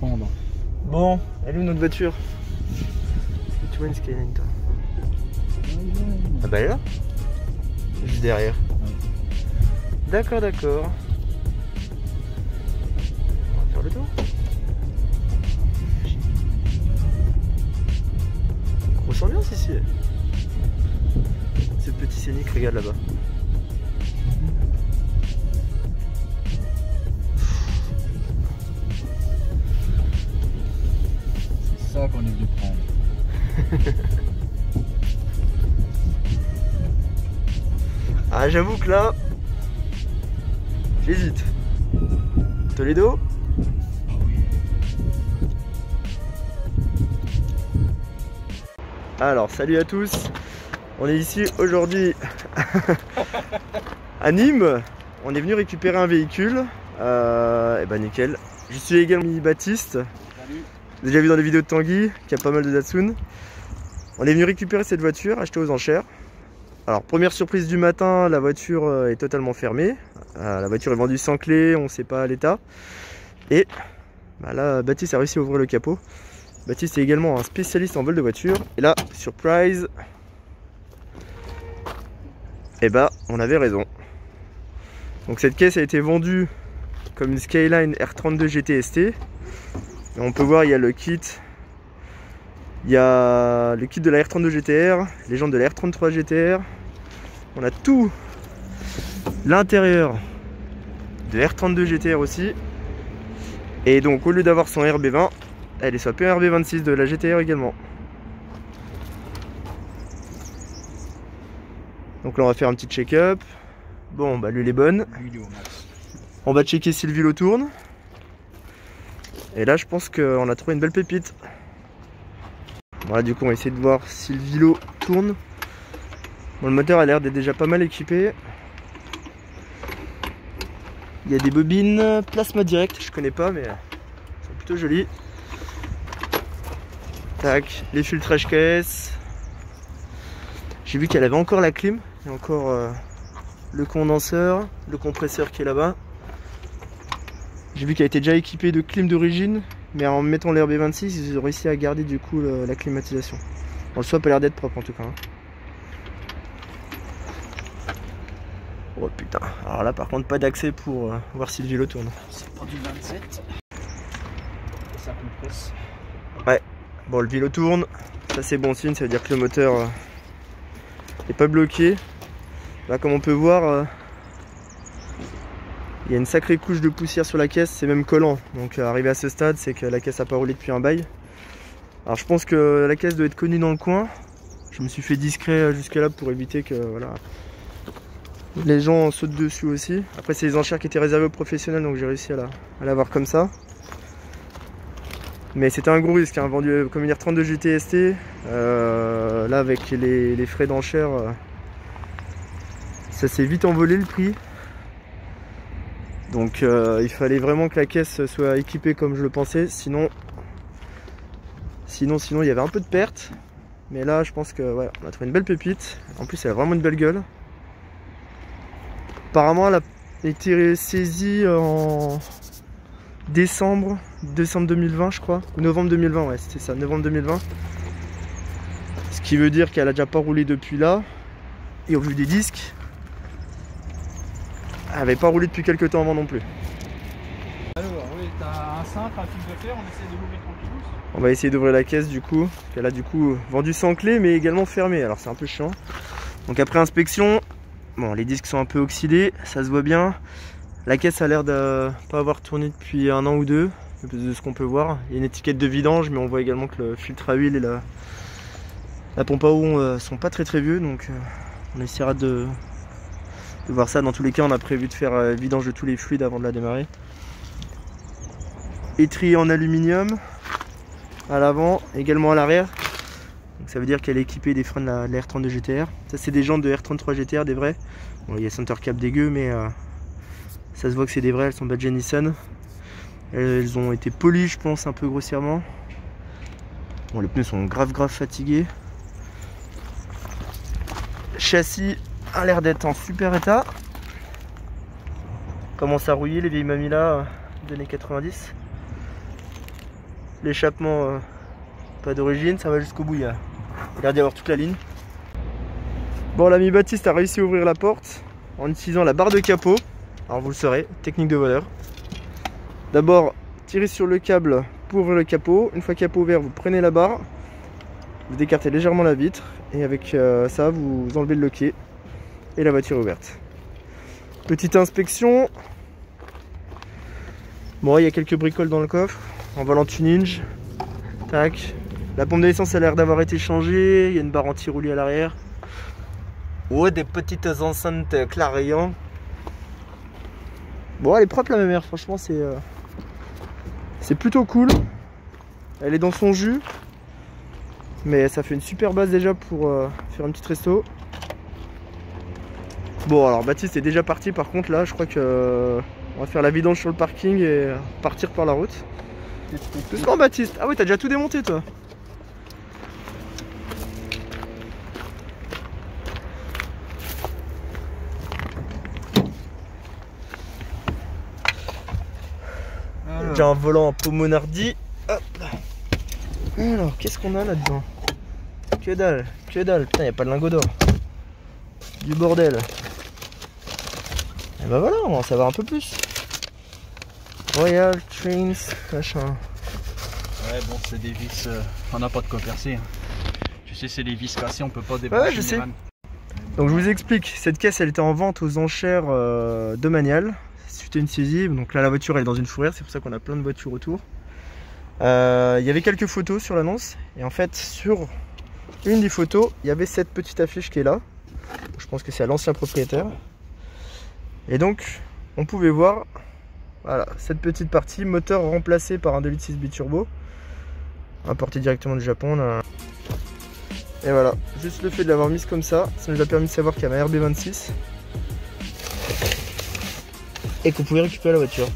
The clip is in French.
Bon, elle est où notre voiture? Tu vois une Skyline toi? Ah bah elle est là. Juste derrière. D'accord, d'accord. On va faire le tour. Grosse ambiance ici. Ce petit scénic, regarde là-bas. C'est ça qu'on est venu prendre. Ah, j'avoue que là, j'hésite. Toledo? Alors, salut à tous. On est ici aujourd'hui à Nîmes. On est venu récupérer un véhicule. Et bah nickel. Je suis également Baptiste. Salut. Déjà vu dans les vidéos de Tanguy, qui a pas mal de Datsun. On est venu récupérer cette voiture, achetée aux enchères. Alors première surprise du matin, la voiture est totalement fermée. La voiture est vendue sans clé, on ne sait pas l'état. Et bah là, Baptiste a réussi à ouvrir le capot. Baptiste est également un spécialiste en vol de voiture. Et là, surprise, et bah on avait raison. Donc cette caisse a été vendue comme une Skyline R32 GT ST. Et on peut voir, il y a le kit. Il y a le kit de la R32 GTR, les jantes de la R33 GTR. On a tout l'intérieur de la R32 GTR aussi. Et donc au lieu d'avoir son RB20, elle est sur le RB26 de la GTR également. Donc là on va faire un petit check-up. Bon bah l'huile est bonne. On va checker si le vélo tourne. Et là je pense qu'on a trouvé une belle pépite. Voilà, du coup on va essayer de voir si le vélo tourne. Bon, le moteur a l'air d'être déjà pas mal équipé. Il y a des bobines plasma direct, je connais pas mais elles sont plutôt jolies. Tac, les filtrages caisse. J'ai vu qu'elle avait encore la clim. Il y a encore le condenseur, le compresseur qui est là-bas. J'ai vu qu'elle était déjà équipée de clim d'origine. Mais en mettant l'RB26, ils ont réussi à garder du coup la climatisation. Bon, le swap a l'air d'être propre en tout cas. Hein. Oh putain. Alors là par contre pas d'accès pour voir si le vélo tourne. C'est pas du 27. Ça compresse. Ouais. Bon le vélo tourne. Ça c'est bon signe, ça veut dire que le moteur n'est pas bloqué. Là comme on peut voir, il y a une sacrée couche de poussière sur la caisse, c'est même collant. Donc arrivé à ce stade, c'est que la caisse n'a pas roulé depuis un bail. Alors je pense que la caisse doit être connue dans le coin. Je me suis fait discret jusque là pour éviter que voilà, les gens sautent dessus aussi. Après c'est les enchères qui étaient réservées aux professionnels, donc j'ai réussi à l'avoir comme ça. Mais c'était un gros risque, hein, vendu comme une R32 GT ST. Là avec les frais d'enchères, ça s'est vite envolé le prix. Donc il fallait vraiment que la caisse soit équipée comme je le pensais, sinon il y avait un peu de perte. Mais là je pense que ouais, on a trouvé une belle pépite. En plus elle a vraiment une belle gueule. Apparemment elle a été saisie en décembre 2020 je crois, ou novembre 2020, ouais c'était ça, novembre 2020. Ce qui veut dire qu'elle a déjà pas roulé depuis là. Et au vu des disques, elle n'avait pas roulé depuis quelques temps avant non plus. Alors oui, t'as un simple, un fil de fer, on essaie de l'ouvrir tranquillement. On va essayer d'ouvrir la caisse du coup. Elle a du coup vendu sans clé mais également fermée, alors c'est un peu chiant. Donc après inspection, bon les disques sont un peu oxydés, ça se voit bien. La caisse a l'air de pas avoir tourné depuis un an ou deux, de ce qu'on peut voir. Il y a une étiquette de vidange mais on voit également que le filtre à huile et la pompe à eau sont pas très vieux, donc on essaiera de voir ça. Dans tous les cas on a prévu de faire vidange de tous les fluides avant de la démarrer. Étrier en aluminium à l'avant, également à l'arrière. Donc ça veut dire qu'elle est équipée des freins de la R32 GTR. Ça c'est des jantes de R33 GTR, des vrais. Bon, il y a center cap dégueu mais ça se voit que c'est des vrais, elles sont badgées Nissan. Elles ont été polies je pense un peu grossièrement. Bon les pneus sont grave fatigués. Châssis a l'air d'être en super état. Commence à rouiller les vieilles mamies là des années 90. l'échappement pas d'origine, ça va jusqu'au bout, il y a l'air d'y avoir toute la ligne. Bon, l'ami Baptiste a réussi à ouvrir la porte en utilisant la barre de capot. Alors vous le saurez, technique de voleur. D'abord, tirez sur le câble pour ouvrir le capot. Une fois capot ouvert, vous prenez la barre, vous décartez légèrement la vitre et avec ça, vous enlevez le loquet et la voiture est ouverte. Petite inspection. Bon, il y a quelques bricoles dans le coffre. En volant tuning. Tac. La pompe d'essence a l'air d'avoir été changée. Il y a une barre anti-roulis à l'arrière. Oh, des petites enceintes clairvoyantes. Bon, elle est propre la mémère, franchement, c'est plutôt cool. Elle est dans son jus. Mais ça fait une super base déjà pour faire une petite resto. Bon, alors Baptiste est déjà parti par contre là, je crois que on va faire la vidange sur le parking et partir par la route. Doucement Baptiste. Ah oui, t'as déjà tout démonté toi. Déjà un volant en peau monardi. Hop. Alors, qu'est-ce qu'on a là-dedans? Que dalle, que dalle. Putain, y a pas de lingot d'or. Du bordel. Et bah voilà, on va en savoir un peu plus. Royal Trains, machin. Ouais, bon, c'est des vis. On n'a pas de quoi percer. Tu sais, c'est des vis cassées, on peut pas débrancher. Ouais, je sais. Donc je vous explique, cette caisse elle était en vente aux enchères de Manial. C'était une saisie, donc là la voiture elle est dans une fourrière, c'est pour ça qu'on a plein de voitures autour. Il y avait quelques photos sur l'annonce, et en fait sur une des photos, il y avait cette petite affiche qui est là. Je pense que c'est à l'ancien propriétaire. Et donc on pouvait voir, voilà, cette petite partie, moteur remplacé par un 2,6 litres biturbo, importé directement du Japon. Là. Et voilà, juste le fait de l'avoir mise comme ça nous a permis de savoir qu'il y avait un RB26 et qu'on pouvait récupérer la voiture.